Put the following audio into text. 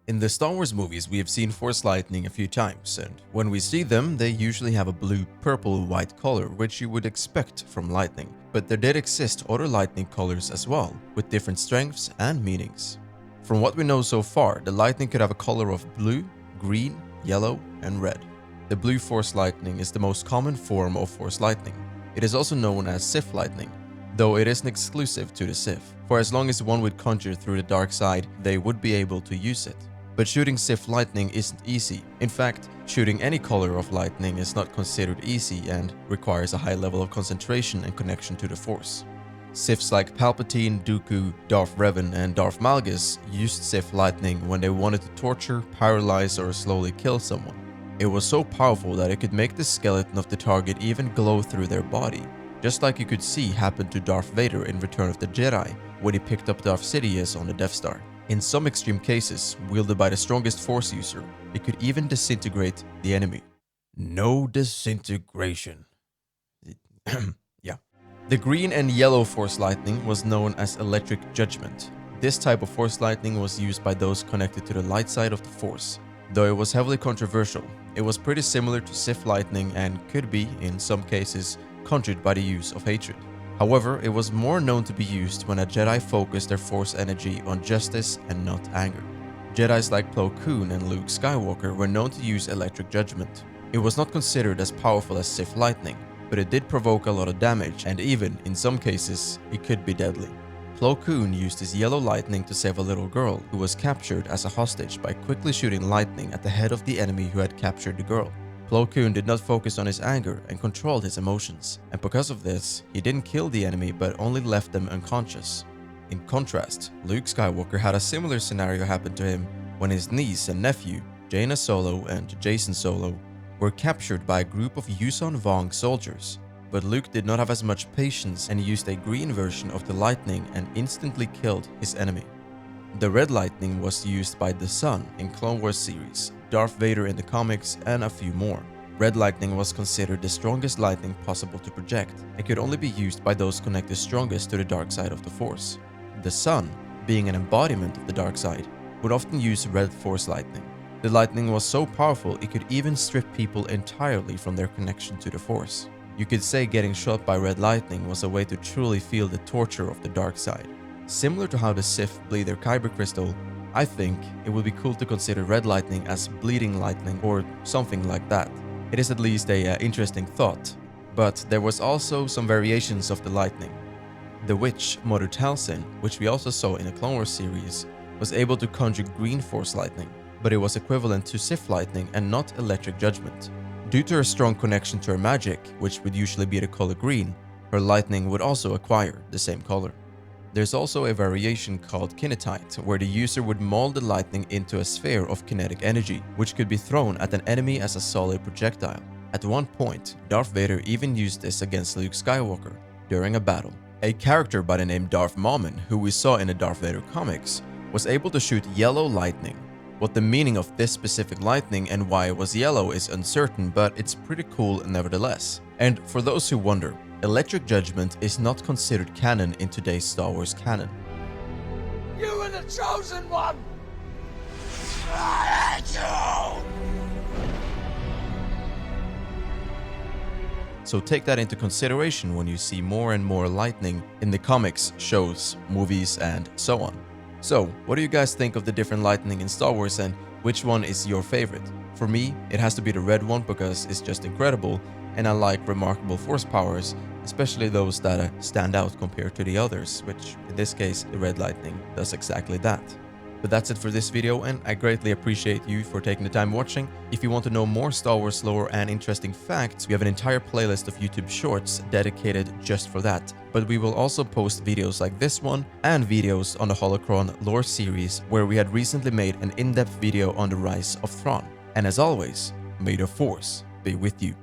In the Star Wars movies, we have seen Force lightning a few times, and when we see them, they usually have a blue, purple, white color, which you would expect from lightning. But there did exist other lightning colors as well, with different strengths and meanings. From what we know so far, the lightning could have a color of blue, green, yellow, and red. The blue Force lightning is the most common form of Force lightning. It is also known as Sith lightning, though it isn't exclusive to the Sith, for as long as one would conjure through the dark side, they would be able to use it. But shooting Sith lightning isn't easy. In fact, shooting any color of lightning is not considered easy and requires a high level of concentration and connection to the Force. Siths like Palpatine, Dooku, Darth Revan, and Darth Malgus used Sith lightning when they wanted to torture, paralyze, or slowly kill someone. It was so powerful that it could make the skeleton of the target even glow through their body, just like you could see happen to Darth Vader in Return of the Jedi when he picked up Darth Sidious on the Death Star. In some extreme cases, wielded by the strongest Force user, it could even disintegrate the enemy. No disintegration. Yeah. The green and yellow Force lightning was known as electric judgment. This type of Force lightning was used by those connected to the light side of the Force. Though it was heavily controversial, it was pretty similar to Sith lightning and could be, in some cases, conjured by the use of hatred. However, it was more known to be used when a Jedi focused their Force energy on justice and not anger. Jedis like Plo Koon and Luke Skywalker were known to use electric judgment. It was not considered as powerful as Sith lightning, but it did provoke a lot of damage, and even, in some cases, it could be deadly. Plo Koon used his yellow lightning to save a little girl who was captured as a hostage by quickly shooting lightning at the head of the enemy who had captured the girl. Plo Koon did not focus on his anger and controlled his emotions, and because of this, he didn't kill the enemy but only left them unconscious. In contrast, Luke Skywalker had a similar scenario happen to him when his niece and nephew, Jaina Solo and Jacen Solo, were captured by a group of Yuuzhan Vong soldiers. But Luke did not have as much patience and used a green version of the lightning and instantly killed his enemy. The red lightning was used by the Son in Clone Wars series, Darth Vader in the comics, and a few more. Red lightning was considered the strongest lightning possible to project and could only be used by those connected strongest to the dark side of the Force. The Son, being an embodiment of the dark side, would often use red Force lightning. The lightning was so powerful it could even strip people entirely from their connection to the Force. You could say getting shot by red lightning was a way to truly feel the torture of the dark side. Similar to how the Sith bleed their Kyber crystal, I think it would be cool to consider red lightning as bleeding lightning or something like that. It is at least a interesting thought, but there was also some variations of the lightning. The witch Mother Talzin, which we also saw in the Clone Wars series, was able to conjure green Force lightning, but it was equivalent to Sith lightning and not electric judgment. Due to her strong connection to her magic, which would usually be the color green, her lightning would also acquire the same color. There's also a variation called kinetite, where the user would mold the lightning into a sphere of kinetic energy, which could be thrown at an enemy as a solid projectile. At one point, Darth Vader even used this against Luke Skywalker during a battle. A character by the name Darth Maul, who we saw in the Darth Vader comics, was able to shoot yellow lightning. What the meaning of this specific lightning and why it was yellow is uncertain, but it's pretty cool nevertheless. And for those who wonder, electric judgment is not considered canon in today's Star Wars canon. You were the chosen one! So take that into consideration when you see more and more lightning in the comics, shows, movies, and so on. So, what do you guys think of the different lightning in Star Wars, and which one is your favorite? For me, it has to be the red one because it's just incredible, and I like remarkable Force powers, especially those that stand out compared to the others, which in this case, the red lightning does exactly that. But that's it for this video, and I greatly appreciate you for taking the time watching. If you want to know more Star Wars lore and interesting facts, we have an entire playlist of YouTube shorts dedicated just for that. But we will also post videos like this one and videos on the Holocron Lore series, where we had recently made an in-depth video on the rise of Thrawn. And as always, may the Force be with you.